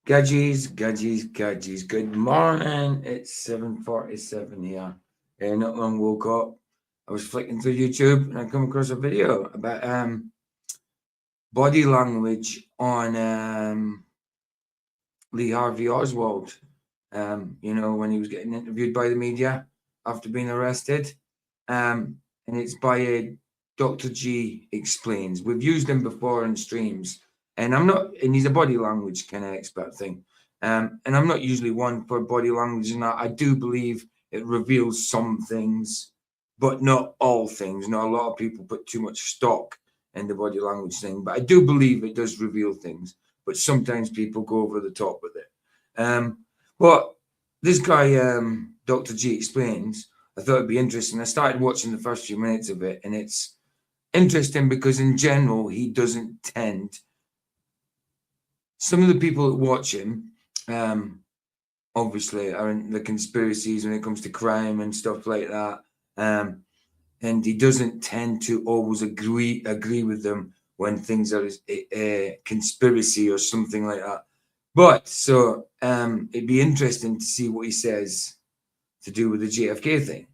Gadgies. Good morning. It's 7:47 here. Not long woke up. I was flicking through YouTube and I come across a video about body language on Lee Harvey Oswald. When he was getting interviewed by the media after being arrested. And it's by Dr. G Explains. We've used him before in streams. And he's a body language kind of expert thing. And I'm not usually one for body language, and I do believe it reveals some things, but not all things. Not a lot of people put too much stock in the body language thing, but I do believe it does reveal things. But sometimes people go over the top with it. But this guy, Dr. G Explains, I thought it'd be interesting. I started watching the first few minutes of it, and it's interesting because in general, he doesn't tend. Some of the people that watch him, obviously, are in the conspiracies when it comes to crime and stuff like that. And he doesn't tend to always agree with them when things are a conspiracy or something like that. But so it'd be interesting to see what he says to do with the JFK thing.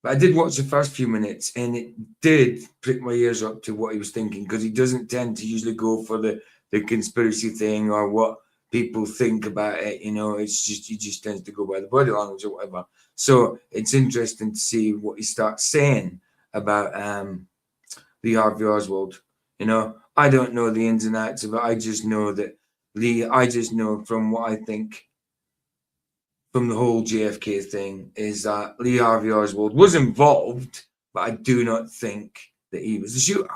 But I did watch the first few minutes, and it did prick my ears up to what he was thinking, because he doesn't tend to usually go for the conspiracy thing or what people think about it. It's just he just tends to go by the body language or whatever. So it's interesting to see what he starts saying about Lee Harvey Oswald. I don't know the ins and outs of it. I just know that I just know from what I think from the whole JFK thing is that Lee Harvey Oswald was involved, but I do not think that he was the shooter,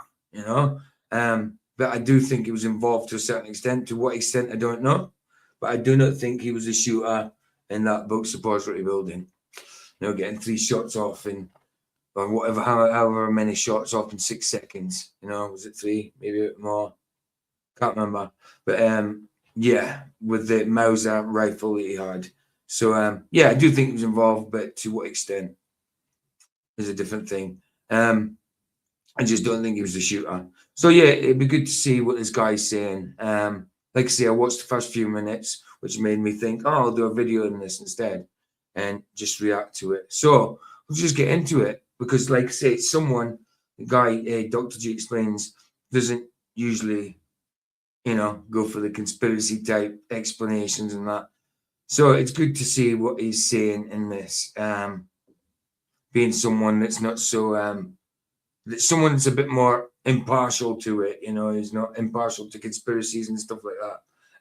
but I do think he was involved to a certain extent. To what extent, I don't know, but I do not think he was a shooter in that book suppository building, getting 3 shots off or whatever, however many shots off in 6 seconds, was it 3, maybe a bit more, can't remember, but yeah, with the Mauser rifle that he had. So, I do think he was involved, but to what extent is a different thing. I just don't think he was a shooter. So, it'd be good to see what this guy's saying. Like I say, I watched the first few minutes, which made me think, I'll do a video on this instead and just react to it. So, we'll just get into it because, like I say, it's the guy, Dr. G Explains, doesn't usually, go for the conspiracy type explanations and that. So it's good to see what he's saying in this, being someone that's not so, someone that's a bit more impartial to it, he's not impartial to conspiracies and stuff like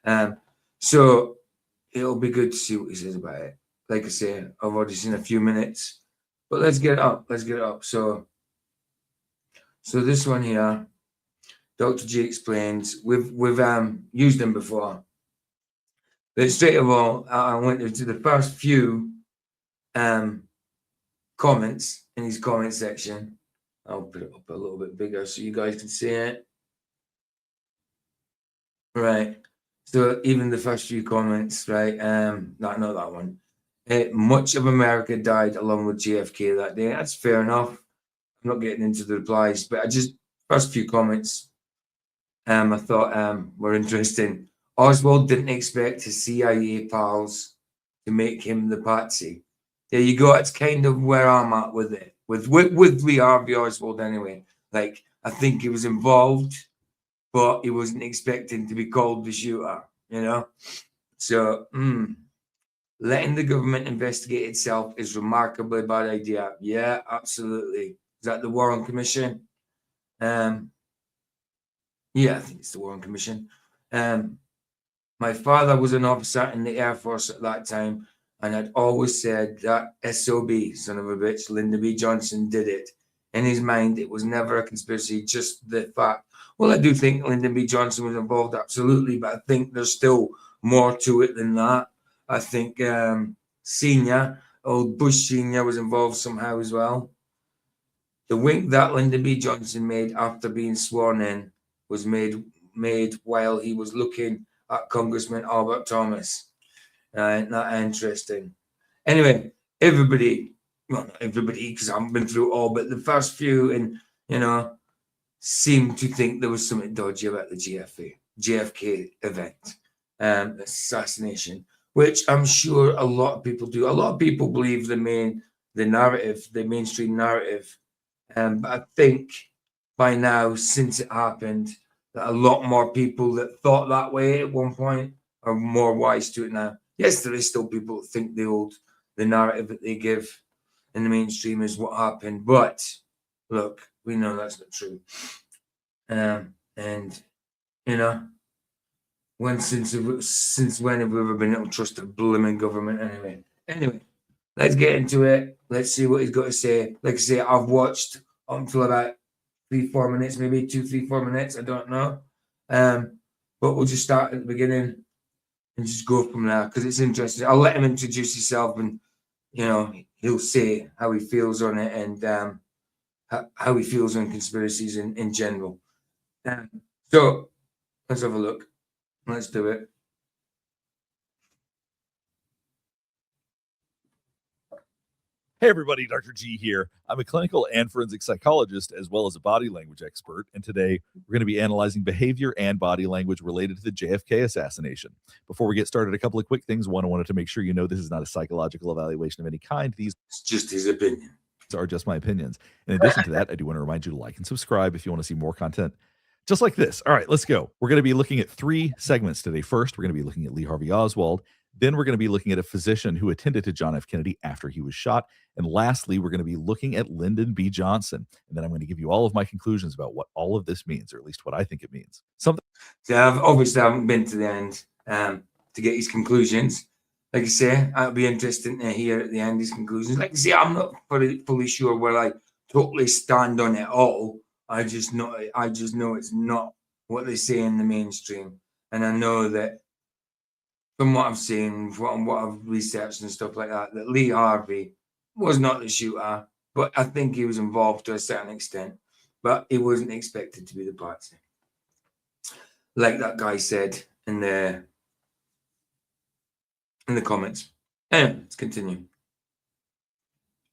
that. So it'll be good to see what he says about it. Like I say, I've already seen a few minutes, but let's get it up. So this one here, Dr. G Explains, we've used him before. But straight of all, I went into the first few comments in his comment section. I'll put it up a little bit bigger so you guys can see it. Right. So even the first few comments, right? Not that one. Much of America died along with JFK that day. That's fair enough. I'm not getting into the replies, but first few comments, I thought were interesting. Oswald didn't expect his CIA pals to make him the patsy. There you go. That's kind of where I'm at with it. With Lee Harvey Oswald anyway. Like, I think he was involved, but he wasn't expecting to be called the shooter, So, letting the government investigate itself is remarkably bad idea. Yeah, absolutely. Is that the Warren Commission? Yeah, I think it's the Warren Commission. My father was an officer in the Air Force at that time, and had always said that SOB, son of a bitch, Lyndon B. Johnson, did it. In his mind, it was never a conspiracy, just the fact. Well, I do think Lyndon B. Johnson was involved, absolutely, but I think there's still more to it than that. I think old Bush Sr. was involved somehow as well. The wink that Lyndon B. Johnson made after being sworn in was made while he was looking at Congressman Albert Thomas. Not interesting. Anyway, not everybody, because I haven't been through all, but the first few, and seemed to think there was something dodgy about the JFK event. assassination, which I'm sure a lot of people do. A lot of people believe the mainstream narrative. But I think by now, since it happened, that a lot more people that thought that way at one point are more wise to it now. Yes, there is still people that think the narrative that they give in the mainstream is what happened, but look, we know that's not true. And you know, since when have we ever been able to trust a blooming government anyway? Anyway, let's get into it. Let's see what he's got to say. Like I say, I've watched up until about 3-4 minutes, maybe 2-3-4 minutes. I don't know. But we'll just start at the beginning and just go from there because it's interesting. I'll let him introduce himself and he'll say how he feels on it and how he feels on conspiracies in general. So let's have a look. Let's do it. Hey everybody, Dr. G here. I'm a clinical and forensic psychologist as well as a body language expert, and today we're going to be analyzing behavior and body language related to the JFK assassination. Before we get started, a couple of quick things. One, I wanted to make sure you know this is not a psychological evaluation of any kind. These It's just his opinion. are just my opinions. In addition to that, I do want to remind you to like and subscribe if you want to see more content just like this. All right, let's go. We're going to be looking at 3 segments today. First, we're going to be looking at Lee Harvey Oswald. Then we're going to be looking at a physician who attended to John F. Kennedy after he was shot. And lastly, we're going to be looking at Lyndon B. Johnson. And then I'm going to give you all of my conclusions about what all of this means, or at least what I think it means. So I haven't been to the end to get his conclusions. Like I say, it'll be interesting to hear at the end his conclusions. Like I say, I'm not fully sure where I totally stand on it all. I just know it's not what they say in the mainstream. And I know that from what I've seen, from what I've researched and stuff like that, that Lee Harvey was not the shooter, but I think he was involved to a certain extent, but he wasn't expected to be the patsy. Like that guy said in the comments. Anyway, let's continue.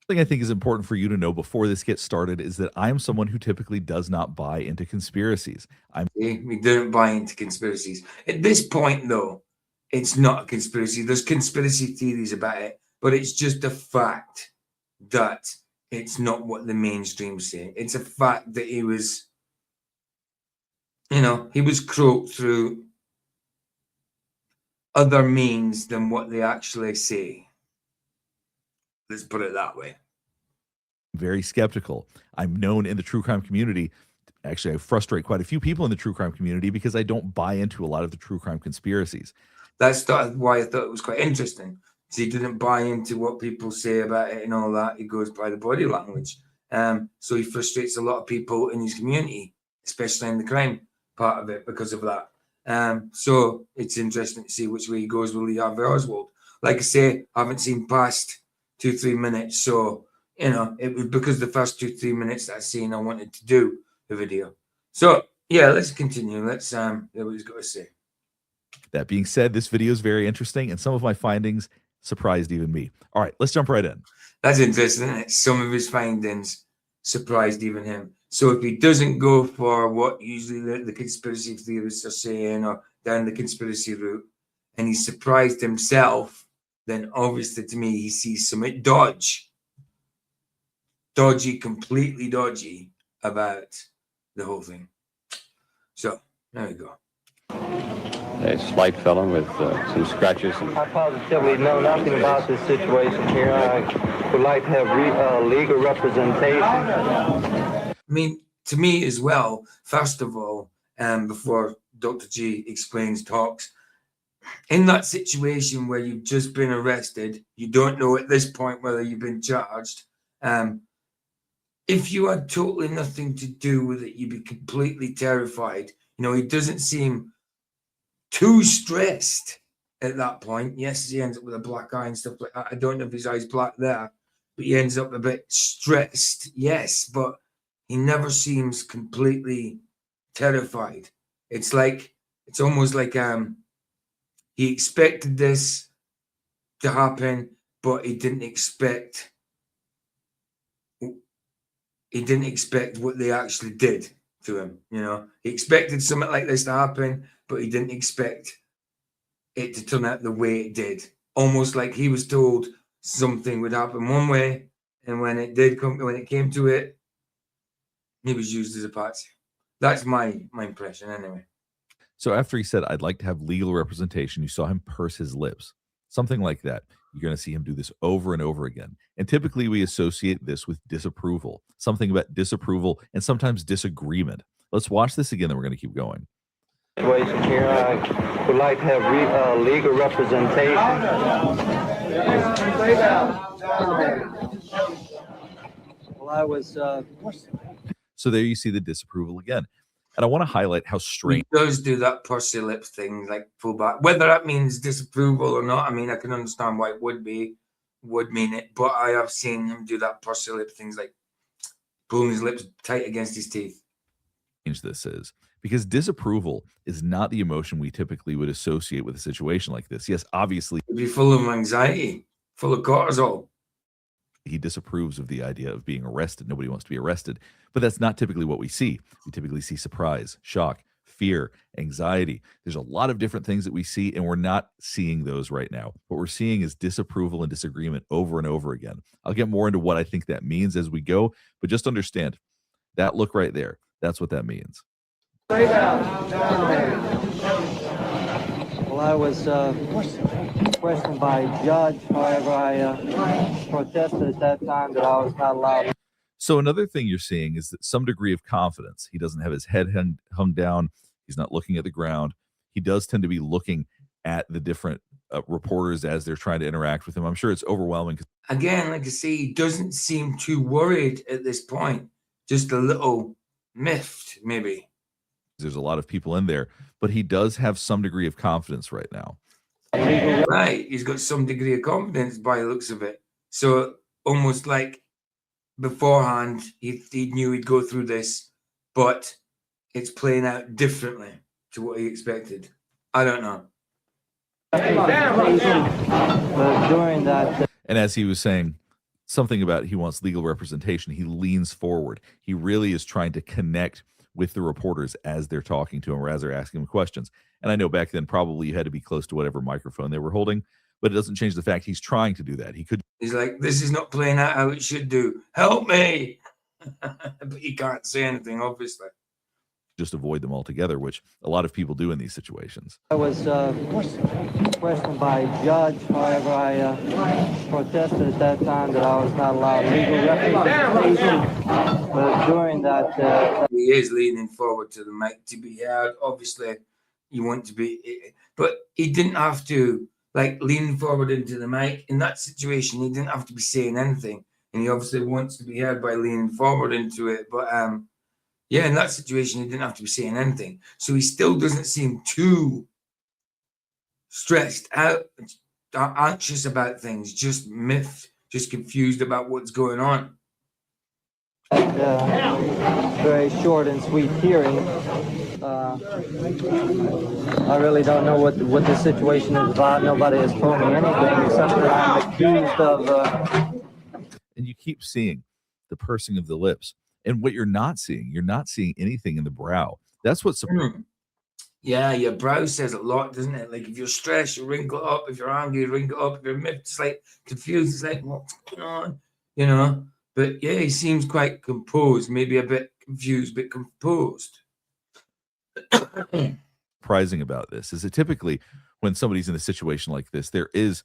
Thing I think is important for you to know before this gets started is that I'm someone who typically does not buy into conspiracies. We don't buy into conspiracies. At this point, though, it's not a conspiracy. There's conspiracy theories about it, but it's just a fact that it's not what the mainstream say. It's a fact that he was croaked through other means than what they actually say. Let's put it that way. Very skeptical. I'm known in the true crime community. Actually, I frustrate quite a few people in the true crime community because I don't buy into a lot of the true crime conspiracies. That's why I thought it was quite interesting. So he didn't buy into what people say about it and all that. He goes by the body language. So he frustrates a lot of people in his community, especially in the crime part of it, because of that. So it's interesting to see which way he goes with Lee Harvey Oswald. Like I say, I haven't seen past 2-3 minutes. So, it was because the first 2-3 minutes that I seen, I wanted to do the video. So, yeah, let's continue. Let's hear what he's got to say. That being said, this video is very interesting, and some of my findings surprised even me. All right, let's jump right in. That's interesting, isn't it? Some of his findings surprised even him. So if he doesn't go for what usually the conspiracy theorists are saying or down the conspiracy route, and he's surprised himself, then obviously to me he sees something completely dodgy about the whole thing. So there we go. A slight fellow with some scratches. I positively know nothing about this situation here. I would like to have legal representation. I mean, to me as well, first of all, before Dr. G explains talks, in that situation where you've just been arrested, you don't know at this point whether you've been charged. If you had totally nothing to do with it, you'd be completely terrified. He doesn't seem too stressed at that point. Yes, he ends up with a black eye and stuff like that. I don't know if his eye's black there, but he ends up a bit stressed. Yes, but he never seems completely terrified. It's almost like he expected this to happen, but he didn't expect what they actually did to him. He expected something like this to happen, but he didn't expect it to turn out the way it did. Almost like he was told something would happen one way, and when it came to it, he was used as a patsy. That's my impression anyway. So after he said, "I'd like to have legal representation," you saw him purse his lips, something like that. You're going to see him do this over and over again. And typically we associate this with disapproval, something about disapproval and sometimes disagreement. Let's watch this again, then we're going to keep going. Situation here, I would like to have legal representation. Well, I was. So there you see the disapproval again. And I want to highlight how strange. He does do that pursy lips thing, like fullback. Whether that means disapproval or not, I mean, I can understand why it would mean it. But I have seen him do that pursy lip things, like pulling his lips tight against his teeth. This is because disapproval is not the emotion we typically would associate with a situation like this. Yes, obviously, he'd be full of anxiety, full of cortisol. He disapproves of the idea of being arrested. Nobody wants to be arrested, but that's not typically what we see. We typically see surprise, shock, fear, anxiety. There's a lot of different things that we see, and we're not seeing those right now. What we're seeing is disapproval and disagreement over and over again. I'll get more into what I think that means as we go, but just understand that look right there. That's what that means. Well, I was questioned by a judge. However, I protested at that time that I was not allowed. So another thing you're seeing is that some degree of confidence. He doesn't have his head hung down. He's not looking at the ground. He does tend to be looking at the different reporters as they're trying to interact with him. I'm sure it's overwhelming. Again, like I say, he doesn't seem too worried at this point. Just a little miffed, maybe. There's a lot of people in there, but he does have some degree of confidence right now. Right, he's got some degree of confidence by the looks of it. So almost like beforehand, he knew he'd go through this, but it's playing out differently to what he expected. I don't know. During that, and as he was saying, something about he wants legal representation, he leans forward. He really is trying to connect with the reporters as they're talking to him or as they're asking him questions. And I know back then probably you had to be close to whatever microphone they were holding, but it doesn't change the fact he's trying to do that. He's like, this is not playing out how it should do. Help me. But he can't say anything, obviously. Just avoid them altogether, which a lot of people do in these situations. I was questioned by a judge. However, I protested at that time that I was not allowed legal representation. But during that... he is leaning forward to the mic to be heard. Obviously, you want to be... But he didn't have to, like, lean forward into the mic. In that situation, he didn't have to be saying anything. And he obviously wants to be heard by leaning forward into it. But, yeah, in that situation, he didn't have to be saying anything. So he still doesn't seem too stressed out, anxious about things, just miffed, just confused about what's going on. Very short and sweet hearing. I really don't know what the situation is about. Nobody has told me anything except that I'm accused of... And you keep seeing the pursing of the lips. And what you're not seeing anything in the brow. That's what's Yeah, your brow says a lot, doesn't it? Like if you're stressed, you wrinkle up. If you're angry, you wrinkle up. If you're miffed, it's like confused. It's like, what's going on? You know? But yeah, he seems quite composed, maybe a bit confused, but composed. Surprising about this is that typically when somebody's in a situation like this, there is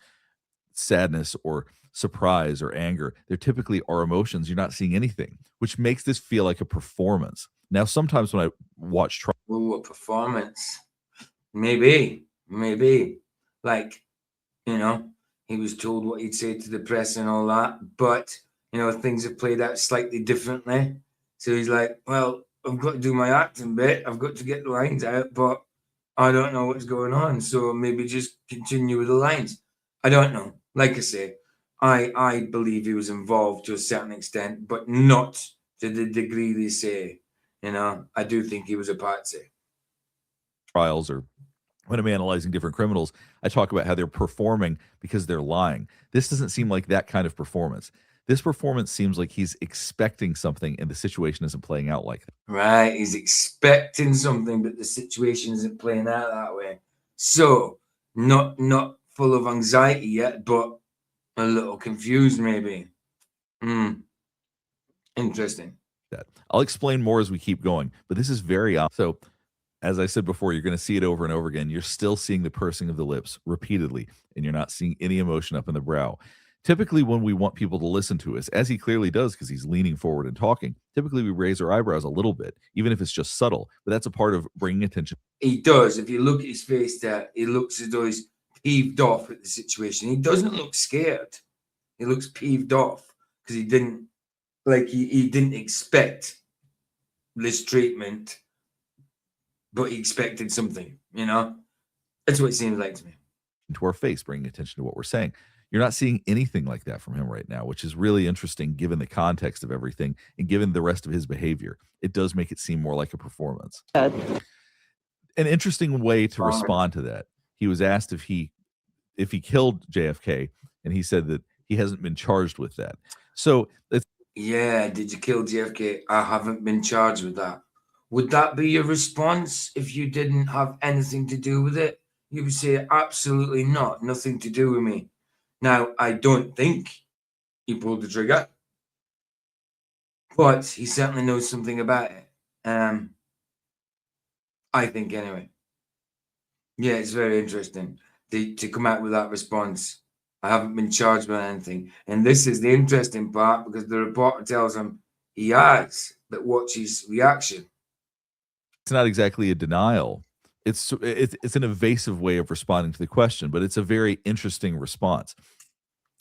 sadness or surprise or anger. There typically are emotions. You're not seeing anything, which makes this feel like a performance. Now, sometimes when I watch trial, a performance, maybe, like, you know, he was told what he'd say to the press and all that, but you know, things have played out slightly differently. So he's like, well, I've got to do my acting bit. I've got to get the lines out, but I don't know what's going on. So maybe just continue with the lines. I don't know. Like I say, I believe he was involved to a certain extent, but not to the degree they say. You know, I do think he was a patsy. Trials, or when I'm analyzing different criminals, I talk about how they're performing because they're lying. This doesn't seem like that kind of performance. This performance seems like he's expecting something and the situation isn't playing out like that. Right, he's expecting something, but the situation isn't playing out that way. So not full of anxiety yet, but a little confused maybe. Interesting. That I'll explain more as we keep going, but this is very so. As I said before, you're going to see it over and over again. You're still seeing the pursing of the lips repeatedly, and you're not seeing any emotion up in the brow. Typically, when we want people to listen to us, as he clearly does because he's leaning forward and talking, typically we raise our eyebrows a little bit, even if it's just subtle, but that's a part of bringing attention. He does. If you look at his face there, he looks as though he's peeved off at the situation. He doesn't look scared. He looks peeved off because he didn't expect this treatment, but he expected something, you know? That's what it seems like to me. Into our face, bringing attention to what we're saying. You're not seeing anything like that from him right now, which is really interesting given the context of everything and given the rest of his behavior. It does make it seem more like a performance. An interesting way to respond to that. He was asked if he killed JFK, and he said that he hasn't been charged with that. So it's, yeah, did you kill JFK? I haven't been charged with that. Would that be your response if you didn't have anything to do with it? You would say, absolutely not, nothing to do with me. Now, I don't think he pulled the trigger, but he certainly knows something about it. I think, anyway. Yeah, it's very interesting to come out with that response. I haven't been charged with anything. And this is the interesting part because the reporter tells him he has, but watch his reaction. It's not exactly a denial. It's an evasive way of responding to the question, but it's a very interesting response.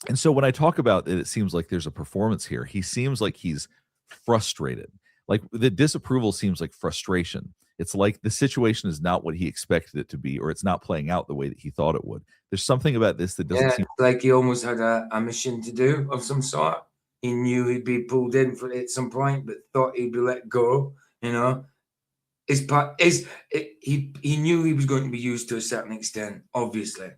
And so when I talk about it, it seems like there's a performance here. He seems like he's frustrated. Like the disapproval seems like frustration. It's like the situation is not what he expected it to be, or it's not playing out the way that he thought it would. There's something about this that doesn't seem like he almost had a mission to do of some sort. He knew he'd be pulled in for it at some point, but thought he'd be let go, you know. He knew he was going to be used to a certain extent, obviously,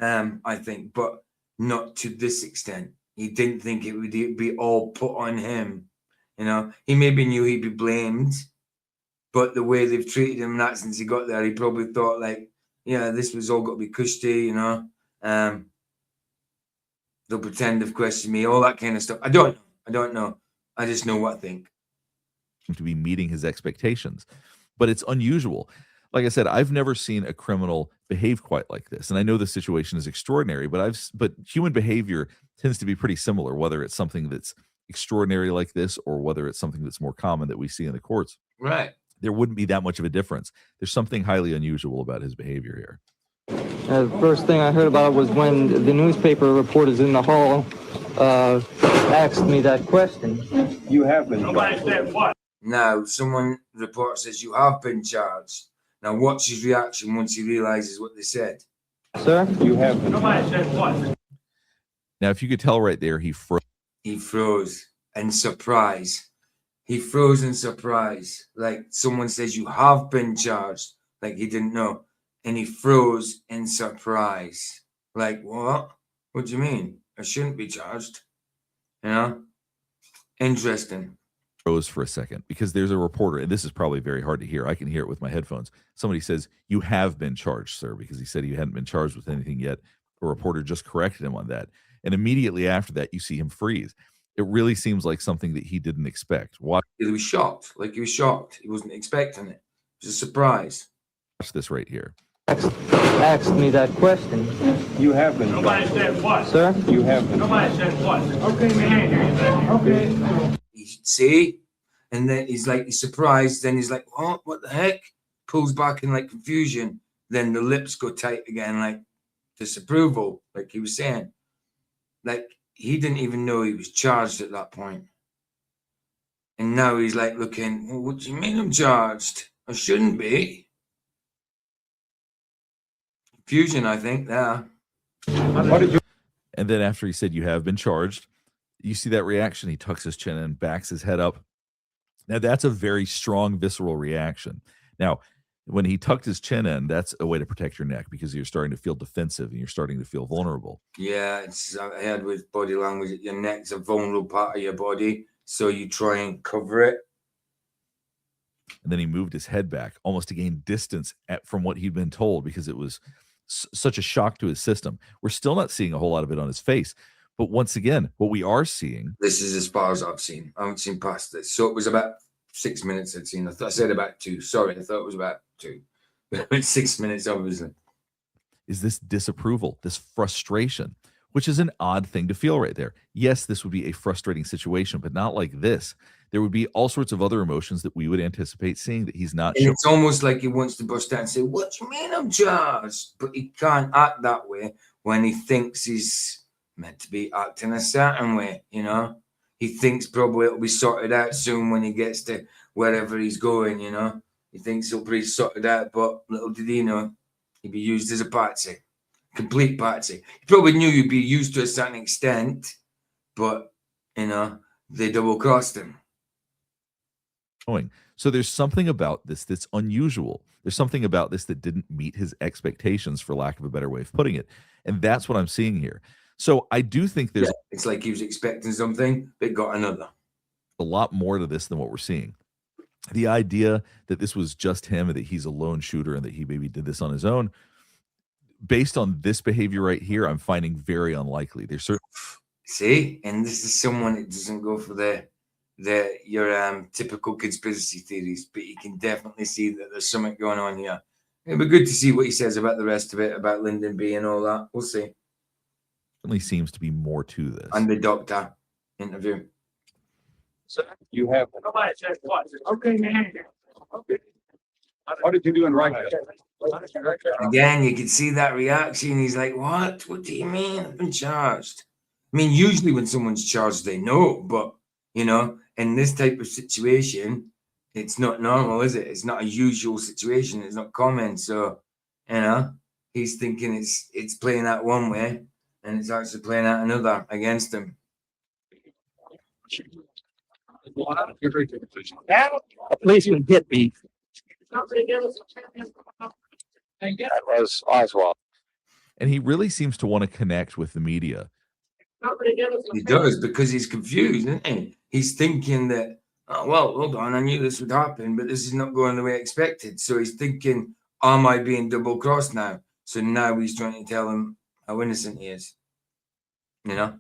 I think, but not to this extent. He didn't think it would be all put on him, you know. He maybe knew he'd be blamed, but the way they've treated him that since he got there, he probably thought like, yeah, this was all got to be cushy, you know. They'll pretend they've questioned me, all that kind of stuff. I don't know. I just know what I think. To be meeting his expectations, but it's unusual. Like I said, I've never seen a criminal behave quite like this, and I know the situation is extraordinary. But human behavior tends to be pretty similar, whether it's something that's extraordinary like this or whether it's something that's more common that we see in the courts. Right. There wouldn't be that much of a difference. There's something highly unusual about his behavior here. The first thing I heard about it was when the newspaper reporters in the hall asked me that question. You have been. Nobody said what? Now, the reporter says you have been charged. Now, what's his reaction once he realizes what they said? Sir? You have been. Nobody said what? Now, if you could tell right there, he froze. He froze in surprise. He froze in surprise. Like someone says you have been charged. Like he didn't know. And he froze in surprise. Like, what? What do you mean? I shouldn't be charged. You know? Interesting. Froze for a second because there's a reporter, and this is probably very hard to hear. I can hear it with my headphones. Somebody says, "You have been charged, sir," because he said he hadn't been charged with anything yet. A reporter just corrected him on that. And immediately after that, you see him freeze. It really seems like something that he didn't expect. Watch. He was shocked. Like he was shocked. He wasn't expecting it. It was a surprise. Watch this right here. Asked me that question. You have been. Nobody said what? Sir? You have been. Nobody said what? Okay, we can't hear you then. Okay. See? And then he's surprised. Then he's like, what the heck? Pulls back in like confusion. Then the lips go tight again, like disapproval, like he was saying. Like he didn't even know he was charged at that point. And now he's like looking, well, what do you mean I'm charged? I shouldn't be. Confusion, I think, there. What did you? And then after he said, "You have been charged," you see that reaction. He tucks his chin in, backs his head up. Now, that's a very strong, visceral reaction. Now, when he tucked his chin in, that's a way to protect your neck because you're starting to feel defensive and you're starting to feel vulnerable. Yeah, it's I heard with body language, your neck's a vulnerable part of your body, so you try and cover it. And then he moved his head back almost to gain distance from what he'd been told because it was such a shock to his system. We're still not seeing a whole lot of it on his face. But once again, what we are seeing. This is as far as I've seen. I haven't seen past this. So it was about 6 minutes I'd seen. I said about 2. Sorry, I thought it was about 2. 6 minutes, obviously. Is this disapproval, this frustration, which is an odd thing to feel right there. Yes, this would be a frustrating situation, but not like this. There would be all sorts of other emotions that we would anticipate seeing that he's not And showing. it's almost like he wants to bust out and say, "What do you mean I'm charged?" But he can't act that way when he thinks he's meant to be acting a certain way, you know? He thinks probably it'll be sorted out soon when he gets to wherever he's going, you know? He thinks he'll be sorted out, but little did he know, he'd be used as a patsy. Complete patsy. He probably knew he'd be used to a certain extent, but, you know, they double-crossed him. So there's something about this that's unusual. There's something about this that didn't meet his expectations, for lack of a better way of putting it. And that's what I'm seeing here. So I do think there's It's like he was expecting something, but got another. a lot more to this than what we're seeing. The idea that this was just him and that he's a lone shooter and that he maybe did this on his own, based on this behavior right here, I'm finding very unlikely. There's certain See, and this is someone that doesn't go for your typical conspiracy theories, but you can definitely see that there's something going on here. It'd be good to see what he says about the rest of it, about Lyndon B and all that. We'll see. certainly seems to be more to this. And the doctor interview. You have. Nobody said what? Okay, man. Okay. What did you do in Rikers? Again, you can see that reaction. He's like, "What? What do you mean? I've been charged." I mean, usually when someone's charged, they know, but you know, in this type of situation, it's not normal, is it? It's not a usual situation. It's not common. So, you know, he's thinking it's playing out one way, and it's actually playing out another against him. A policeman hit me. That was Oswald. And he really seems to want to connect with the media. He does, because he's confused, isn't he? He's thinking that, oh, well, hold on, I knew this would happen, but this is not going the way I expected. So he's thinking, am I being double crossed now? So now he's trying to tell him how innocent he is. You know?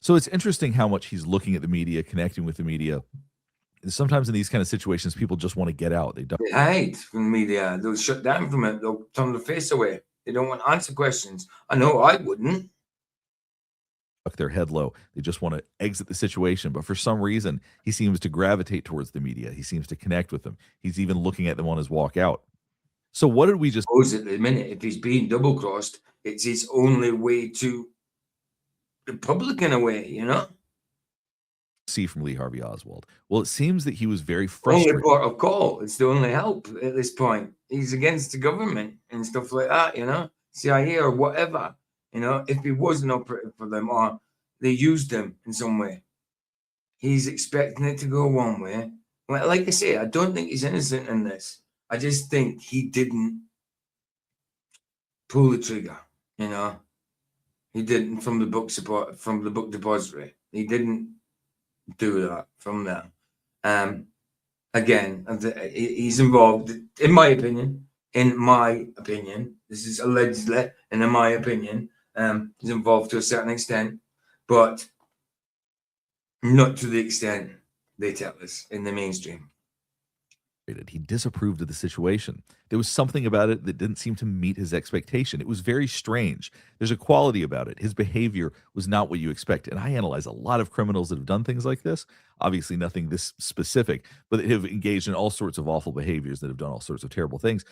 So it's interesting how much he's looking at the media, connecting with the media. Sometimes in these kind of situations, people just want to get out. They don't. They hide from the media. They'll shut down from it. They'll turn their face away. They don't want to answer questions. I know I wouldn't. Tuck their head low. They just want to exit the situation. But for some reason, he seems to gravitate towards the media. He seems to connect with them. He's even looking at them on his walk out. So what did we just Suppose at the minute, if he's being double crossed, it's his only way to the public in a way, you know? see from Lee Harvey Oswald? Well, it seems that he was very Only frustrated. port of call. It's the only help at this point. He's against the government and stuff like that, you know, CIA or whatever. You know, if he wasn't operating for them or they used him in some way, he's expecting it to go one way. Well, like I say, I don't think he's innocent in this. I just think he didn't pull the trigger. You know, he didn't from the book depository. He didn't do that from there. Again, he's involved, in my opinion. This is allegedly, and in my opinion, he's involved to a certain extent, but not to the extent they tell us in the mainstream. He disapproved of the situation. There was something about it that didn't seem to meet his expectation. It was very strange. There's a quality about it. His behavior was not what you expect. And I analyze a lot of criminals that have done things like this. Obviously, nothing this specific, but have engaged in all sorts of awful behaviors that have done all sorts of terrible things.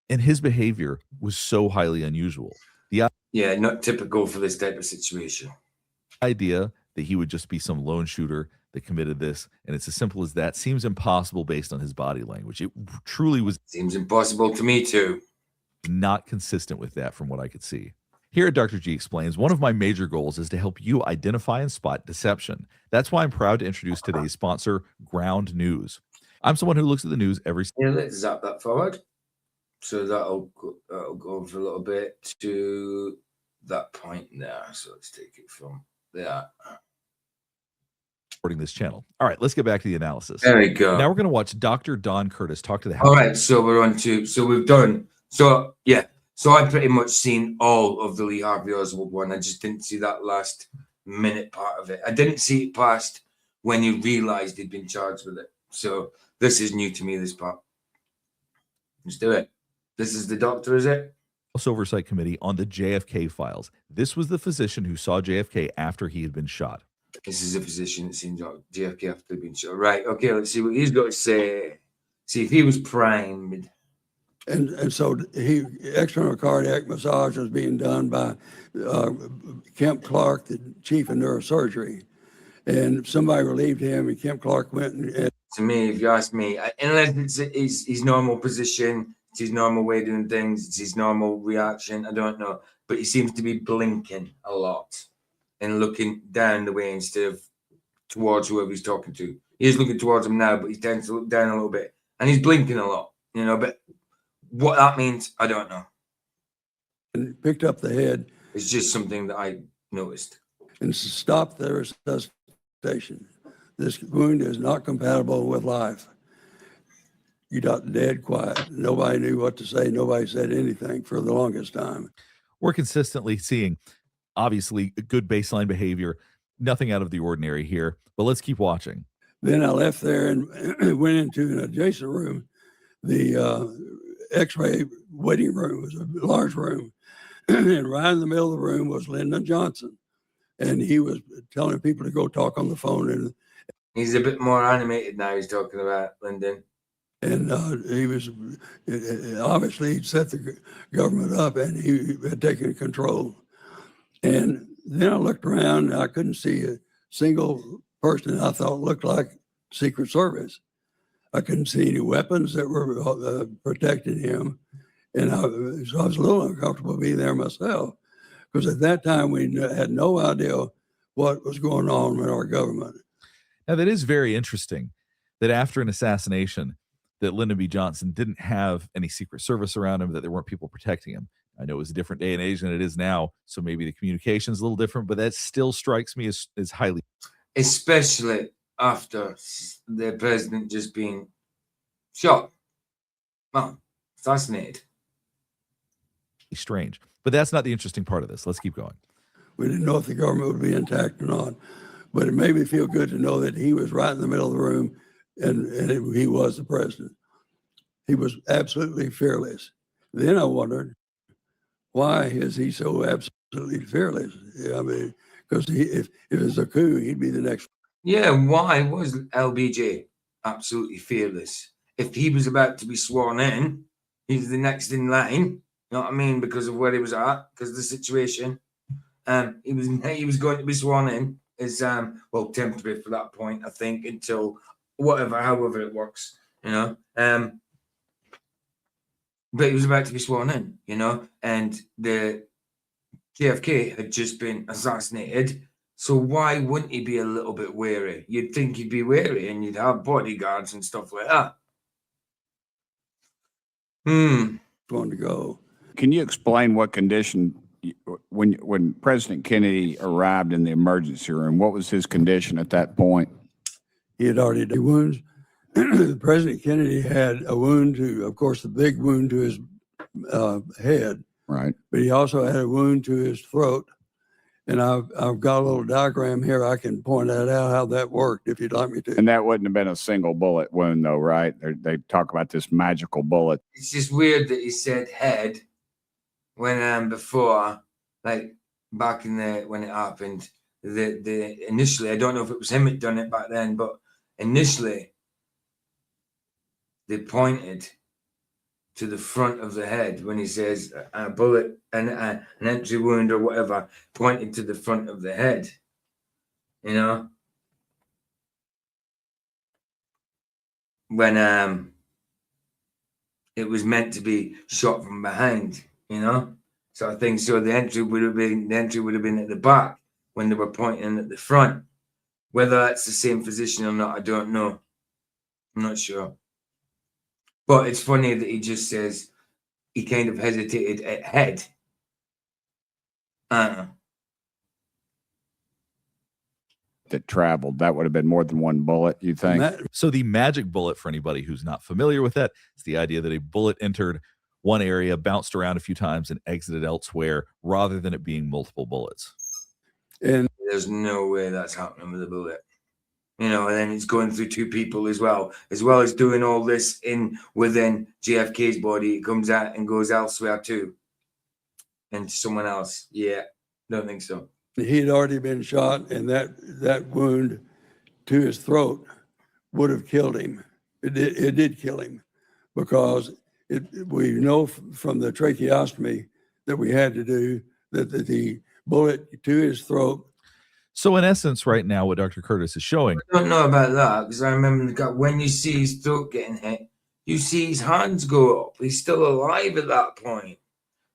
And his behavior was so highly unusual. Yeah, not typical for this type of situation. Idea that he would just be some lone shooter that committed this, and it's as simple as that, seems impossible based on his body language. It truly was Seems impossible to me too. not consistent with that from what I could see. Here at Dr. G Explains, one of my major goals is to help you identify and spot deception. That's why I'm proud to introduce today's sponsor, Ground News. I'm someone who looks at the news every Yeah, let's zap that forward. So that'll go for a little bit to that point there. So let's take it from there. supporting this channel. All right, let's get back to the analysis. There we go. Now we're going to watch Dr. Don Curtis talk to the House. All right, so we're on to, so we've done, so yeah, so I pretty much seen all of the Lee Harvey Oswald one. I just didn't see that last minute part of it. I didn't see it past when he realized he'd been charged with it. So this is new to me, this part. Let's do it. This is the doctor, is it? House Oversight Committee on the JFK files. This was the physician who saw JFK after he had been shot. This is a physician that seen JFK after he'd been shot. Right, okay, let's see what he's got to say. See if he was primed. And so external cardiac massage was being done by Kemp Clark, the chief of neurosurgery. And somebody relieved him, and Kemp Clark went and to me, if you ask me, unless it's his normal position, it's his normal way of doing things, it's his normal reaction, I don't know. But he seems to be blinking a lot and looking down the way instead of towards whoever he's talking to. He's looking towards him now, but he tends to look down a little bit. And he's blinking a lot, you know, but what that means, I don't know. and picked up the head It's just something that I noticed. and stopped the resuscitation. This wound is not compatible with life. You got dead quiet. Nobody knew what to say. Nobody said anything for the longest time. We're consistently seeing, obviously, good baseline behavior, nothing out of the ordinary here, but let's keep watching. Then I left there and went into an adjacent room. The X-ray waiting room was a large room. And right in the middle of the room was Lyndon Johnson. And he was telling people to go talk on the phone. And He's a bit more animated now, he's talking about Lyndon. he was obviously he'd set the government up and he had taken control. And then I looked around and I couldn't see a single person I thought looked like Secret Service. I couldn't see any weapons that were protecting him. And so I was a little uncomfortable being there myself, because at that time we had no idea what was going on with our government. Now, that is very interesting that after an assassination, that Lyndon B. Johnson didn't have any Secret Service around him, that there weren't people protecting him. I know it was a different day and age than it is now, so maybe the communication is a little different, but that still strikes me as highly. Especially after the president just being shot. Well, assassinated. Strange. But that's not the interesting part of this. Let's keep going. We didn't know if the government would be intact or not, but it made me feel good to know that he was right in the middle of the room and he was the president. He was absolutely fearless. Then I wondered, why is he so absolutely fearless? I mean, because if it was a coup, he'd be the next. Yeah, why was LBJ absolutely fearless? If he was about to be sworn in, he's the next in line. You know what I mean? Because of where he was at, because of the situation. He was going to be sworn in as well, temporary for that point, I think, until however it works, you know. But he was about to be sworn in, you know, and the JFK had just been assassinated. So why wouldn't he be a little bit wary? You'd think he'd be wary and you'd have bodyguards and stuff like that. Going to go. Can you explain what condition, when President Kennedy arrived in the emergency room, what was his condition at that point? He had already had wounds. President Kennedy had a wound to, of course, the big wound to his head. Right. But he also had a wound to his throat. And I've got a little diagram here. I can point that out how that worked if you'd like me to. And that wouldn't have been a single bullet wound, though, right? They talk about this magical bullet. It's just weird that he said head when before, like back in the when it happened, the initially, I don't know if it was him that done it back then, but initially they pointed to the front of the head when he says a bullet and an entry wound or whatever, pointed to the front of the head, you know, when it was meant to be shot from behind, you know. So I think so. The entry would have been at the back when they were pointing at the front. Whether that's the same physician or not, I don't know. I'm not sure. But it's funny that he just says he kind of hesitated at head. I don't know. that traveled. That would have been more than one bullet, you think? So the magic bullet, for anybody who's not familiar with that, it's the idea that a bullet entered one area, bounced around a few times, and exited elsewhere, rather than it being multiple bullets. And There's no way that's happening with a bullet. You know, and then it's going through two people as well as doing all this within JFK's body. It comes out and goes elsewhere too, into someone else. Yeah, don't think so. he had already been shot, and that wound to his throat would have killed him. It did kill him, because we know from the tracheostomy that we had to do that the bullet to his throat. So in essence, right now, what Dr. Curtis is showing, I don't know about that, because I remember when you see his throat getting hit, you see his hands go up. He's still alive at that point.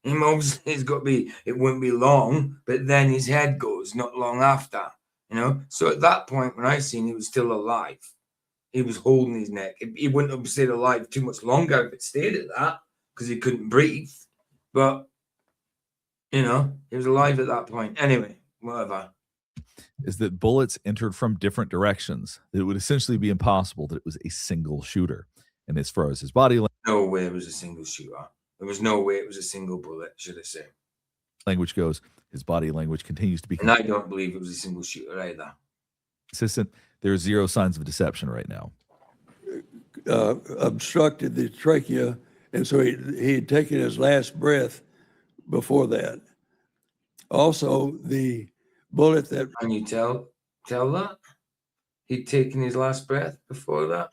Him obviously, it's got to be, it wouldn't be long, but then his head goes not long after, you know. So at that point, when I seen he was still alive, he was holding his neck. He wouldn't have stayed alive too much longer if it stayed at that, because he couldn't breathe. But, you know, he was alive at that point. Anyway, whatever. is that bullets entered from different directions. It would essentially be impossible that it was a single shooter. And as far as his body No way it was a single shooter. There was no way it was a single bullet, should I say. language goes, his body language continues to be And I don't believe it was a single shooter either. consistent. There are zero signs of deception right now. Obstructed the trachea, and so he had taken his last breath before that. Also, the bullet that Can you tell that? He'd taken his last breath before that?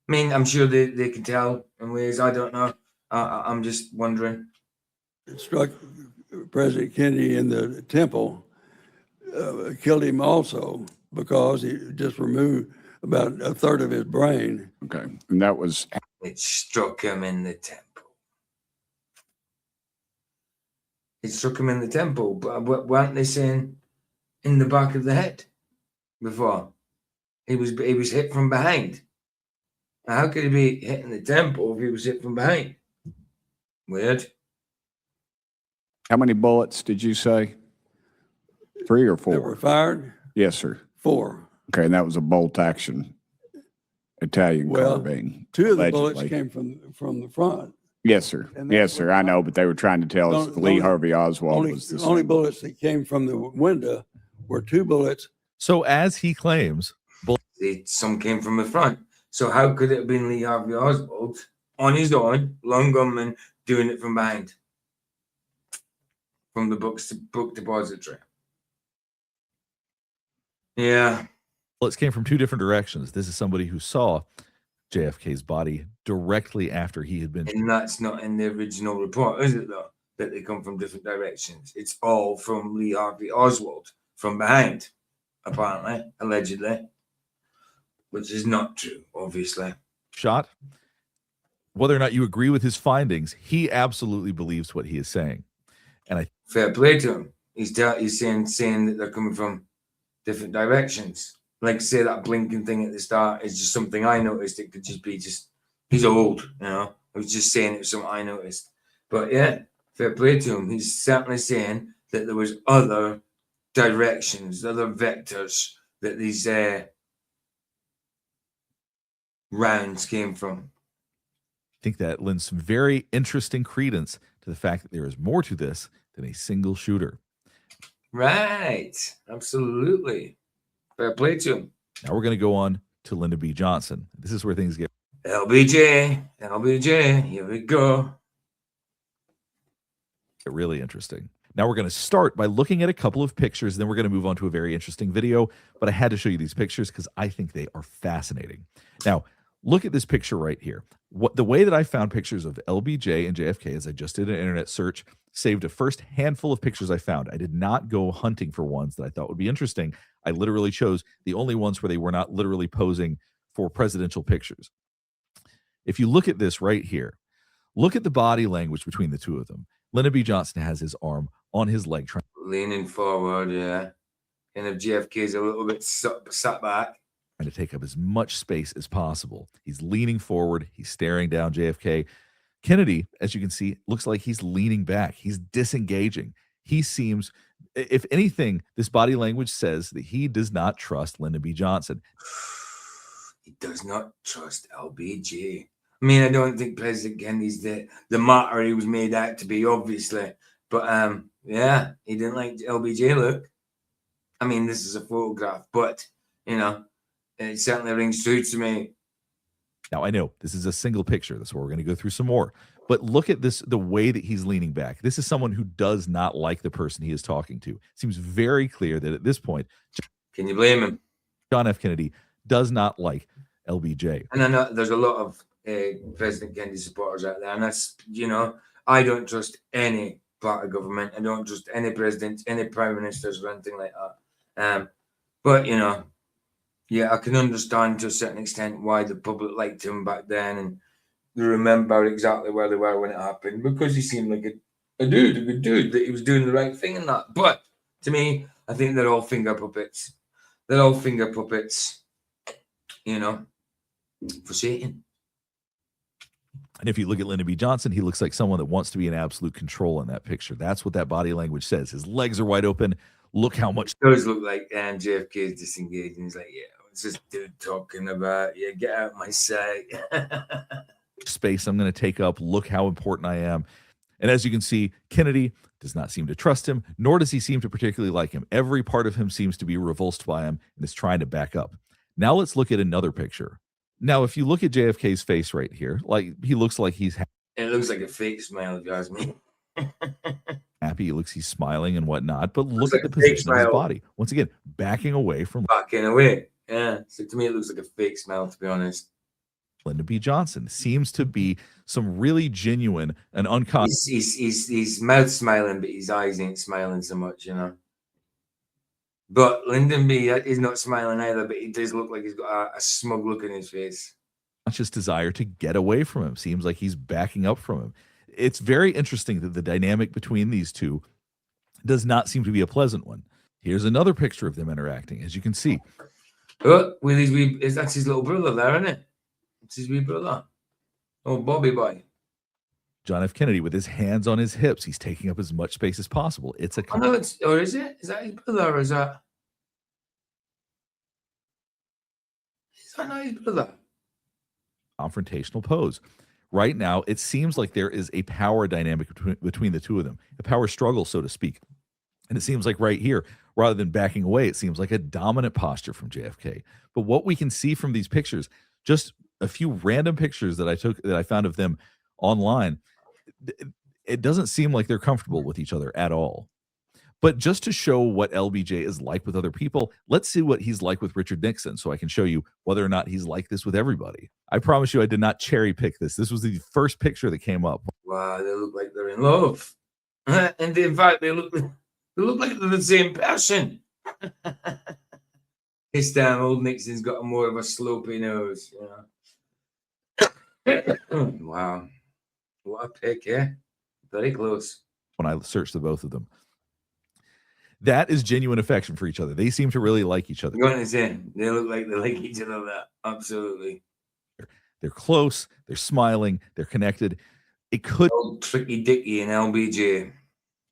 I mean, I'm sure they can tell in ways I don't know. I'm just wondering. struck President Kennedy in the temple killed him also, because he just removed about a third of his brain. Okay. And that was, It struck him in the temple. It struck him in the temple, but weren't they saying in the back of the head before? He was hit from behind. Now, how could he be hit in the temple if he was hit from behind? Weird. how many bullets did you say? 3 or That were 4? fired? Yes, sir. 4. Okay. And that was a bolt action Italian Well, carbine. 2 of the allegedly. bullets came from the front. Yes, sir. And Yes, that's sir. what- I know, but they were trying to tell us Don't- that Lee don't- Harvey Oswald Only, was the only same. bullets that came from the window were 2 bullets. So as he claims, Some came from the front. So how could it have been Lee Harvey Oswald on his own, lone gunman, doing it from behind? From the book depository. Yeah. bullets came from 2 different directions. This is somebody who saw JFK's body directly after he had been. And that's not in the original report, is it, though? That they come from different directions. It's all from Lee Harvey Oswald, from behind, apparently, allegedly. Which is not true, obviously. shot. Whether or not you agree with his findings, he absolutely believes what he is saying. And I Fair play to him. He's saying that they're coming from different directions. Like, say that blinking thing at the start is just something I noticed. It could just be he's old, you know. I was just saying it was something I noticed. But yeah, fair play to him. He's certainly saying that there was other directions, other vectors that these rounds came from. think that lends some very interesting credence to the fact that there is more to this than a single shooter. Right. Absolutely. Fair play to him. Now we're going to go on to Lyndon B. Johnson. This is where things get LBJ, here we go. really interesting. Now we're going to start by looking at a couple of pictures, then we're going to move on to a very interesting video, but I had to show you these pictures because I think they are fascinating. Now, look at this picture right here. The way that I found pictures of LBJ and JFK is I just did an internet search, saved a first handful of pictures I found. I did not go hunting for ones that I thought would be interesting. I literally chose the only ones where they were not literally posing for presidential pictures. If you look at this right here, look at the body language between the two of them. Lyndon B. Johnson has his arm on his leg, trying Leaning forward, yeah. And if JFK's a little bit sat back. to take up as much space as possible. He's leaning forward. He's staring down JFK. Kennedy, as you can see, looks like he's leaning back. He's disengaging. He seems, if anything, this body language says that he does not trust Lyndon B. Johnson. He does not trust LBJ. I mean, I don't think President Kennedy's the martyr he was made out to be, obviously. But yeah, he didn't like LBJ look. I mean, this is a photograph, but you know, it certainly rings true to me. Now, I know this is a single picture. That's where we're going to go through some more. But look at this, the way that he's leaning back. This is someone who does not like the person he is talking to. It seems very clear that at this point, Can you blame him? John F. Kennedy does not like LBJ. And I know there's a lot of President Kennedy supporters out there, and that's, you know, I don't trust any part of government. I don't trust any president, any prime ministers, or anything like that. But you know, yeah, I can understand to a certain extent why the public liked him back then, and they remember exactly where they were when it happened, because he seemed like a good dude, that he was doing the right thing and that. But to me, I think they're all finger puppets. They're all finger puppets, you know, for Satan. And if you look at Lyndon B. Johnson, he looks like someone that wants to be in absolute control in that picture. That's what that body language says. His legs are wide open. Look how much. It does look like JFK is disengaged, and he's like, yeah, what's this dude talking about? Yeah, get out of my sight. Space I'm going to take up. Look how important I am. And as you can see, Kennedy does not seem to trust him, nor does he seem to particularly like him. Every part of him seems to be revulsed by him and is trying to back up. Now let's look at another picture. Now, if you look at JFK's face right here, like he looks like he's It looks like a fake smile, if you ask me. happy. He looks, he's smiling and whatnot. But look like at the a fake position of his smile. body. Once again, backing away from Backing away. Yeah. So to me, it looks like a fake smile, to be honest. Lyndon B. Johnson. Seems to be some really genuine and unconscious. He's mouth smiling, but his eyes ain't smiling so much, you know. But Lyndon B is not smiling either, but he does look like he's got a smug look in his face. Conscious desire to get away from him. Seems like he's backing up from him. It's very interesting that the dynamic between these two does not seem to be a pleasant one. Here's another picture of them interacting, as you can see. Oh, with his wee, that's his little brother there, isn't it? It's his wee brother. Oh, Bobby boy. John F. Kennedy with his hands on his hips. He's taking up as much space as possible. It's a Oh, no, it's, or is it? Is that his brother, or is that not his brother? confrontational pose. Right now, it seems like there is a power dynamic between the two of them, a power struggle, so to speak. And it seems like right here, rather than backing away, it seems like a dominant posture from JFK. But what we can see from these pictures, just a few random pictures that I found of them online, it doesn't seem like they're comfortable with each other at all. But just to show what LBJ is like with other people, let's see what he's like with Richard Nixon, so I can show you whether or not he's like this with everybody. I promise you I did not cherry pick this. This was the first picture that came up. Wow, they look like they're in love. And in fact, they look like they're the same person. This time, old Nixon's got more of a slopey nose. You know? Wow. What a pick, yeah? Very close. When I searched the both of them. That is genuine affection for each other. They seem to really like each other. I'm going to say, they look like they like each other. That absolutely. They're close. They're smiling. They're connected. It could Old Tricky Dicky and LBJ.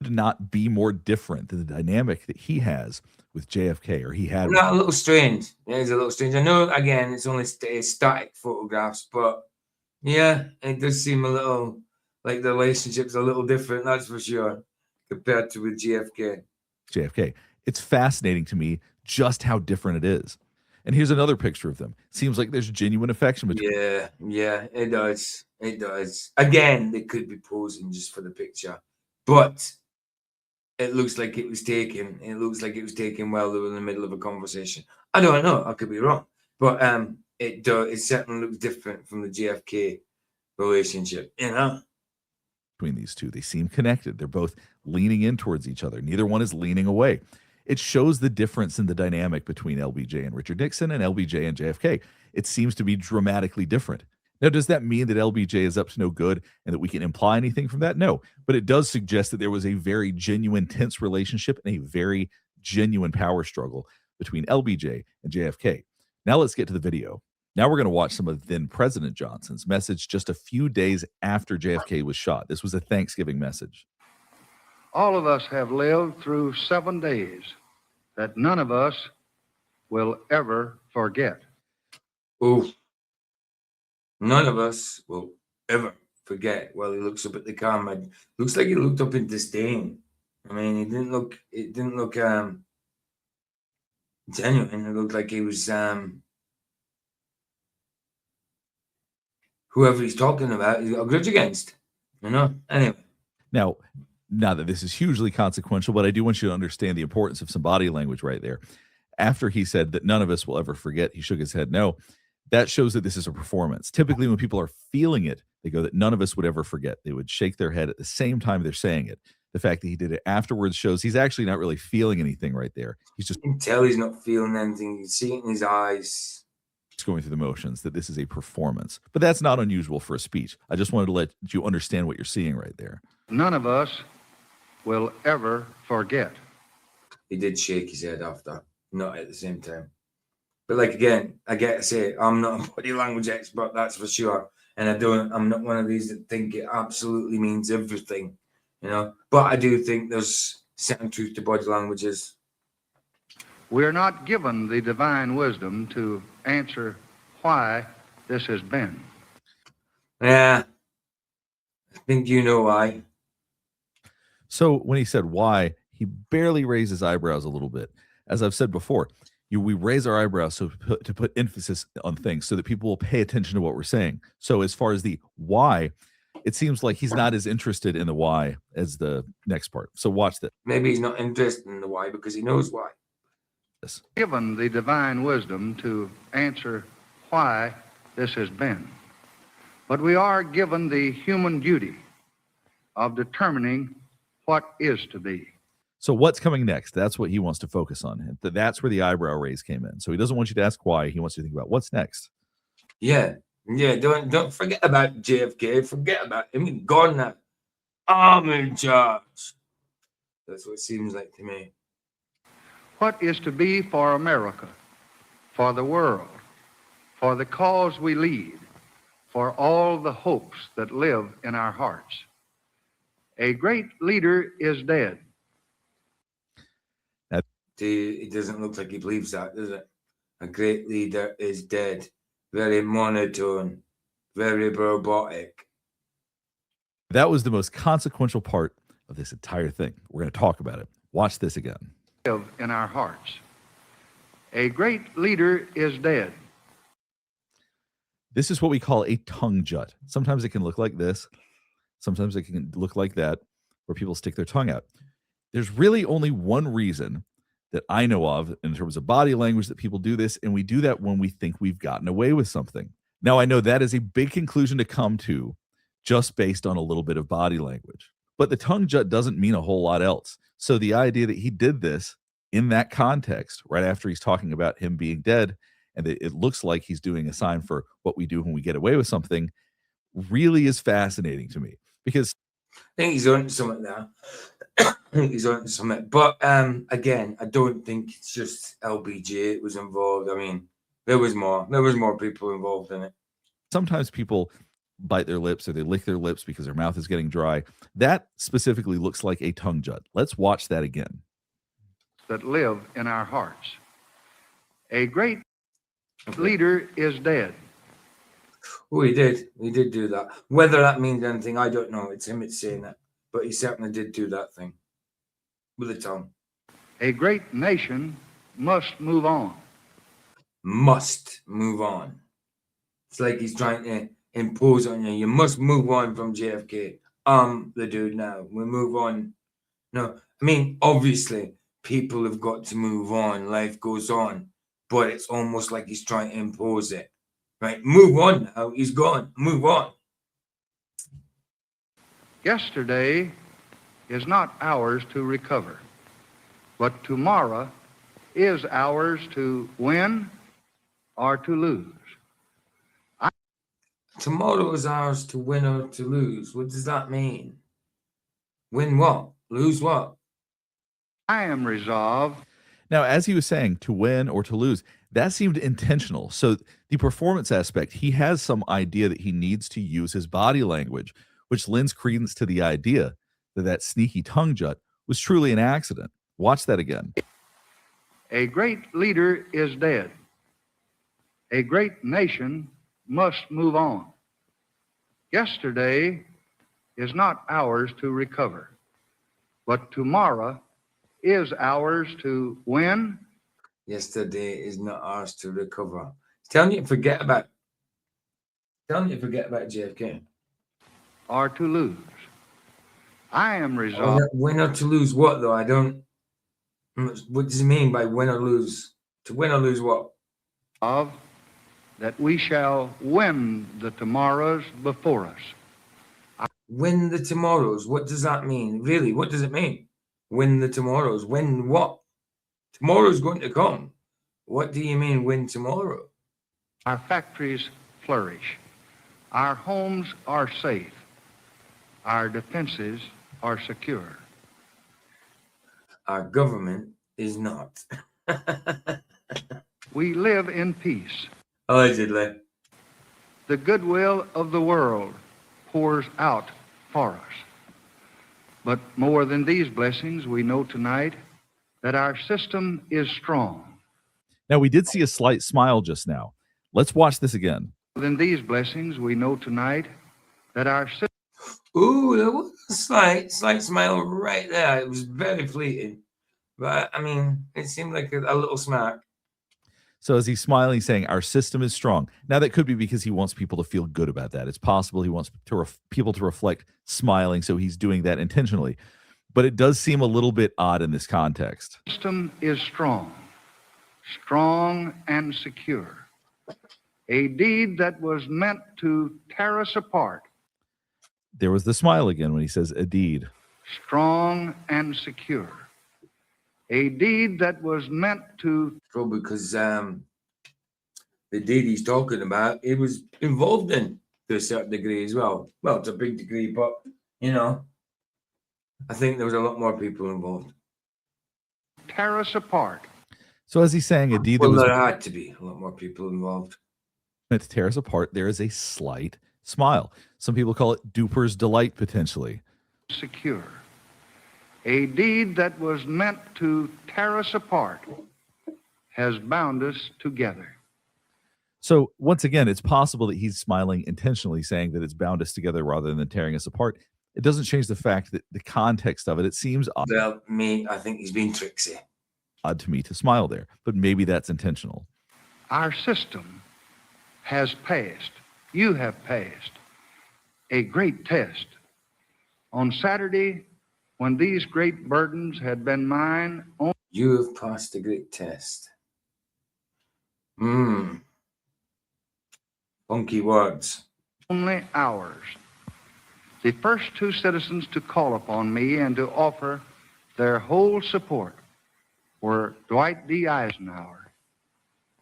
not be more different than the dynamic that he has with JFK, or he had. Not a little strange. Yeah, it's a little strange. I know, again, it's only static photographs, but yeah, it does seem a little like the relationship's a little different, that's for sure, compared to with JFK. It's fascinating to me just how different it is. And here's another picture of them. Seems like there's genuine affection between. Yeah, it does. It does. Again, they could be posing just for the picture, but it looks like it was taken. It looks like it was taken while they were in the middle of a conversation. I don't know. I could be wrong, but it does. It certainly looks different from the JFK relationship. You know. Between these two, they seem connected. They're both leaning in towards each other. Neither one is leaning away. It shows the difference in the dynamic between LBJ and Richard Nixon and LBJ and JFK. It seems to be dramatically different. Now, does that mean that LBJ is up to no good and that we can imply anything from that? No, but it does suggest that there was a very genuine, tense relationship and a very genuine power struggle between LBJ and JFK. Now let's get to the video. Now we're going to watch some of then President Johnson's message just a few days after JFK was shot. This was a Thanksgiving message. All of us have lived through 7 days that none of us will ever forget. Oh, none of us will ever forget. Well, he looks up at the camera. Looks like he looked up in disdain. I mean, it didn't look genuine. It looked like he was whoever he's talking about, he's got a grudge against. You know? Anyway. Now, not that this is hugely consequential, but I do want you to understand the importance of some body language right there. After he said that none of us will ever forget, he shook his head no. That shows that this is a performance. Typically, when people are feeling it, they go that none of us would ever forget. They would shake their head at the same time they're saying it. The fact that he did it afterwards shows he's actually not really feeling anything right there. He's just, you can tell he's not feeling anything. You can see it in his eyes. Going through the motions, that this is a performance. But that's not unusual for a speech. I just wanted to let you understand what you're seeing right there. None of us will ever forget. He did shake his head after, not at the same time. But like again, I get to say, I'm not a body language expert, that's for sure. And I'm not one of these that think it absolutely means everything, you know. But I do think there's certain truth to body languages. We are not given the divine wisdom to answer why this has been. Yeah, I think you know why. So when he said why, he barely raised his eyebrows a little bit. As I've said before, we raise our eyebrows to put emphasis on things so that people will pay attention to what we're saying. So as far as the why, it seems like he's not as interested in the why as the next part. So watch this. Maybe he's not interested in the why because he knows why. Given the divine wisdom to answer why this has been. But we are given the human duty of determining what is to be. So what's coming next? That's what he wants to focus on. That's where the eyebrow raise came in. So he doesn't want you to ask why. He wants you to think about what's next. Yeah. Don't forget about JFK. Forget about him. He's gone now. I'm in charge. That's what it seems like to me. What is to be for America, for the world, for the cause we lead, for all the hopes that live in our hearts. A great leader is dead. It doesn't look like he believes that, does it? A great leader is dead. Very monotone, very robotic. That was the most consequential part of this entire thing. We're going to talk about it. Watch this again. Live in our hearts. A great leader is dead. This is what we call a tongue jut. Sometimes it can look like this. Sometimes it can look like that, where people stick their tongue out. There's really only one reason that I know of in terms of body language that people do this, and we do that when we think we've gotten away with something. Now, I know that is a big conclusion to come to just based on a little bit of body language, but the tongue jut doesn't mean a whole lot else. So the idea that he did this in that context, right after he's talking about him being dead, and it looks like he's doing a sign for what we do when we get away with something, really is fascinating to me, because I think he's on something now. I think he's on something. But again, I don't think it's just LBJ that was involved. I mean, there was more. There was more people involved in it. Sometimes people bite their lips or they lick their lips because their mouth is getting dry. That specifically looks like a tongue jut. Let's watch that again. That live in our hearts. A great leader is dead. Oh, he did. He did do that. Whether that means anything, I don't know. It's him that's saying it. But he certainly did do that thing with the tongue. A great nation must move on. Must move on. It's like he's trying to impose on you. You must move on from JFK. I'm the dude now. We move on. No, I mean, obviously, people have got to move on. Life goes on. But it's almost like he's trying to impose it. Right? Move on now. He's gone. Move on. Yesterday is not ours to recover, but tomorrow is ours to win or to lose. Tomorrow is ours to win or to lose. What does that mean? Win what? Lose what? I am resolved. Now, as he was saying, to win or to lose, that seemed intentional. So the performance aspect, he has some idea that he needs to use his body language, which lends credence to the idea that sneaky tongue jut was truly an accident. Watch that again. A great leader is dead. A great nation must move on. Yesterday is not ours to recover, but tomorrow is ours to win. Yesterday is not ours to recover. Telling you to forget about JFK. Or to lose. I am resolved. Win or to lose what though? I don't. What does it mean by win or lose? To win or lose what? Of that we shall win the tomorrows before us. Win the tomorrows. What does that mean? Really? What does it mean? Win the tomorrows. Win what? Tomorrow's going to come. What do you mean win tomorrow? Our factories flourish. Our homes are safe. Our defenses are secure. Our government is not. We live in peace. Allegedly. The goodwill of the world pours out for us. But more than these blessings, we know tonight that our system is strong. Now, we did see a slight smile just now. Let's watch this again. More than these blessings, we know tonight that our system. Ooh, there was a slight smile right there. It was very fleeting. But, I mean, it seemed like a little smack. So as he's smiling, saying our system is strong. Now, that could be because he wants people to feel good about that. It's possible he wants people to reflect smiling, so he's doing that intentionally. But it does seem a little bit odd in this context. System is strong and secure. A deed that was meant to tear us apart. There was the smile again when he says a deed. Strong and secure. A deed that was meant to. Probably because the deed he's talking about, it was involved in to a certain degree as well. Well, to a big degree, but, you know, I think there was a lot more people involved. Tear us apart. So as he's saying a deed that Well, was there had to be a lot more people involved. meant to tear us apart, there is a slight smile. Some people call it duper's delight, potentially. Secure. A deed that was meant to tear us apart has bound us together. So once again, it's possible that he's smiling intentionally, saying that it's bound us together rather than tearing us apart. It doesn't change the fact that the context of it seems odd. Well, I think he's being tricksy. Odd to me to smile there, but maybe that's intentional. Our system has passed. You have passed a great test. On Saturday, when these great burdens had been mine, You have passed a great test. Funky words. only ours. The first two citizens to call upon me and to offer their whole support were Dwight D. Eisenhower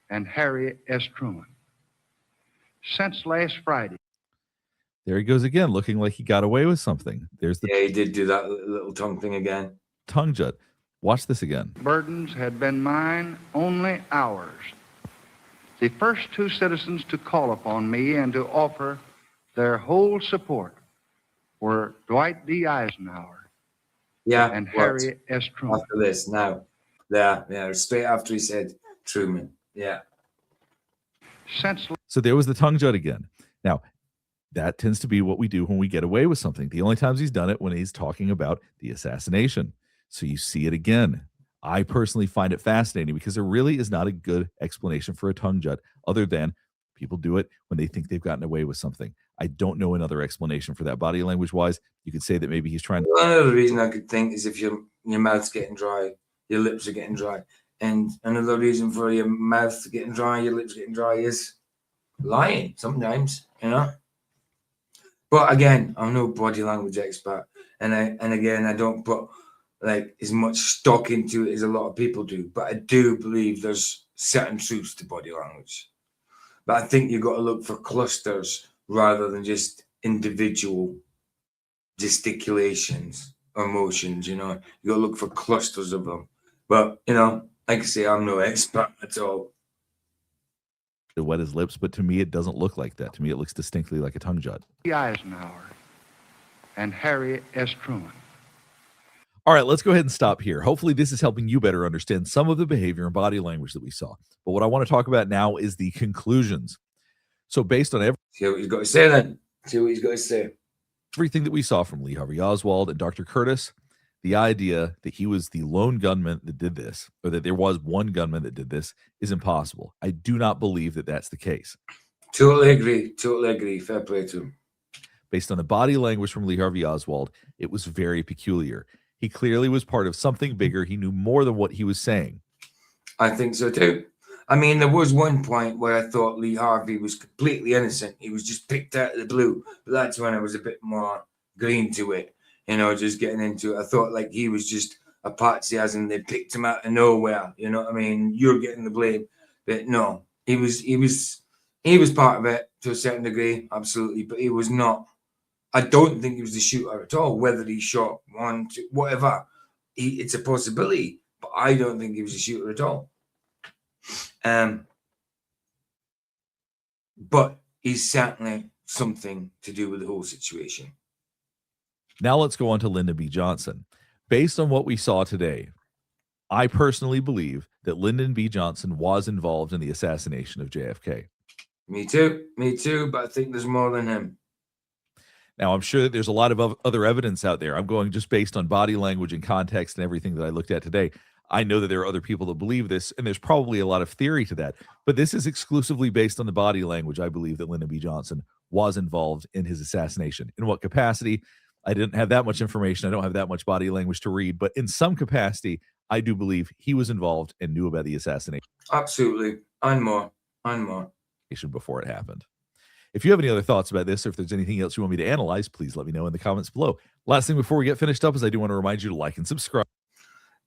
and Harry S. Truman. Since last Friday. There he goes again, looking like he got away with something. There's the Yeah, he did do that little tongue thing again. tongue jut. Watch this again. Burdens had been mine, only ours. The first two citizens to call upon me and to offer their whole support were Dwight D. Eisenhower and Harry S. Truman. After this, now. Yeah, straight after he said Truman. Yeah. So there was the tongue jut again. Now, that tends to be what we do when we get away with something. The only times he's done it when he's talking about the assassination. So you see it again. I personally find it fascinating because there really is not a good explanation for a tongue jut other than people do it when they think they've gotten away with something. I don't know another explanation for that. Body language wise, you could say that maybe he's trying to. Another reason I could think is if your mouth's getting dry, your lips are getting dry. And another reason for your mouth getting dry, your lips getting dry is lying sometimes, you know. But again, I'm no body language expert, and again, I don't put like as much stock into it as a lot of people do. But I do believe there's certain truths to body language. But I think you've got to look for clusters rather than just individual gesticulations or motions. You know, you got to look for clusters of them. But you know, like I say, I'm no expert at all. To wet his lips, but to me, it doesn't look like that. To me, it looks distinctly like a tongue jut. Eisenhower and Harry S. Truman. All right, let's go ahead and stop here. Hopefully, this is helping you better understand some of the behavior and body language that we saw. But what I want to talk about now is the conclusions. So, based on See what he's got to say then. See what he's got to say. everything that we saw from Lee Harvey Oswald and Dr. Curtis, the idea that he was the lone gunman that did this, or that there was one gunman that did this, is impossible. I do not believe that that's the case. Totally agree. Totally agree. Fair play to him. Based on the body language from Lee Harvey Oswald, it was very peculiar. He clearly was part of something bigger. He knew more than what he was saying. I think so too. I mean, there was one point where I thought Lee Harvey was completely innocent. He was just picked out of the blue. But that's when I was a bit more green to it, you know, just getting into it. I thought like he was just a patsy, as in they picked him out of nowhere. You know what I mean? You're getting the blame. But no, he was part of it to a certain degree, absolutely. But he was not. I don't think he was the shooter at all. Whether he shot one, two, whatever, it's a possibility. But I don't think he was a shooter at all. But he's certainly something to do with the whole situation. Now let's go on to Lyndon B. Johnson. Based on what we saw today, I personally believe that Lyndon B. Johnson was involved in the assassination of JFK. Me too, but I think there's more than him. Now, I'm sure that there's a lot of other evidence out there. I'm going just based on body language and context and everything that I looked at today. I know that there are other people that believe this, and there's probably a lot of theory to that. But this is exclusively based on the body language. I believe that Lyndon B. Johnson was involved in his assassination. In what capacity? I didn't have that much information. I don't have that much body language to read. But in some capacity, I do believe he was involved and knew about the assassination. Absolutely. And more. Before it happened. If you have any other thoughts about this, or if there's anything else you want me to analyze, please let me know in the comments below. Last thing before we get finished up is I do want to remind you to like and subscribe.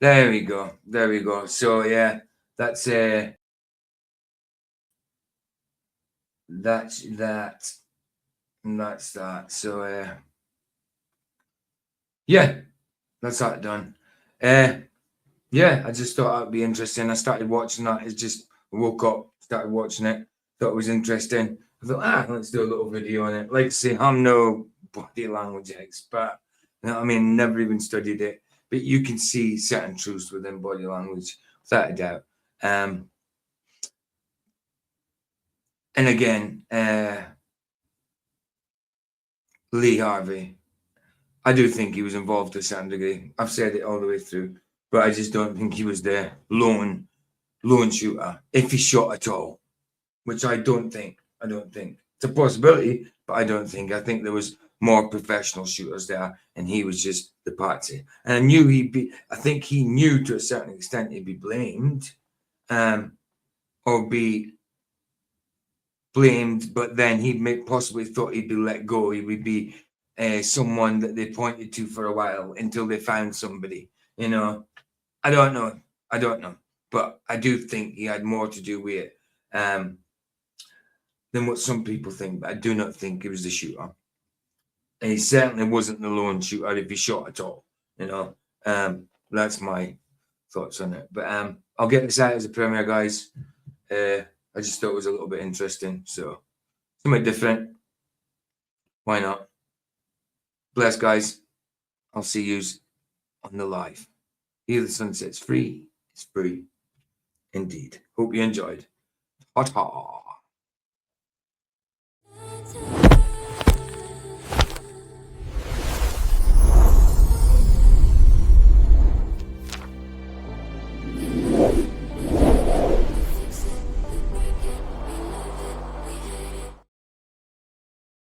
There we go. So yeah, that's that. So yeah, that's that done. Yeah, I just thought that'd be interesting. I started watching that. It's just woke up, started watching it, thought it was interesting. I thought, let's do a little video on it. Like I say, I'm no body language expert. You know what I mean? Never even studied it. But you can see certain truths within body language, without a doubt. And again, Lee Harvey, I do think he was involved to a certain degree. I've said it all the way through, but I just don't think he was the lone shooter, if he shot at all, which I don't think. It's a possibility, but I don't think. I think there was more professional shooters there, and he was just the patsy. And I think he knew to a certain extent he'd be blamed, or be blamed, but then he possibly thought he'd be let go. He would be someone that they pointed to for a while until they found somebody. You know, I don't know, but I do think he had more to do with it than what some people think. But I do not think he was the shooter. And he certainly wasn't the lone shooter if he shot at all. You know, that's my thoughts on it. But I'll get this out as a premiere, guys. I just thought it was a little bit interesting. So something different. Why not? Bless, guys. I'll see you on the live. Here the sun sets free. It's free. Indeed. Hope you enjoyed. Ta-ta.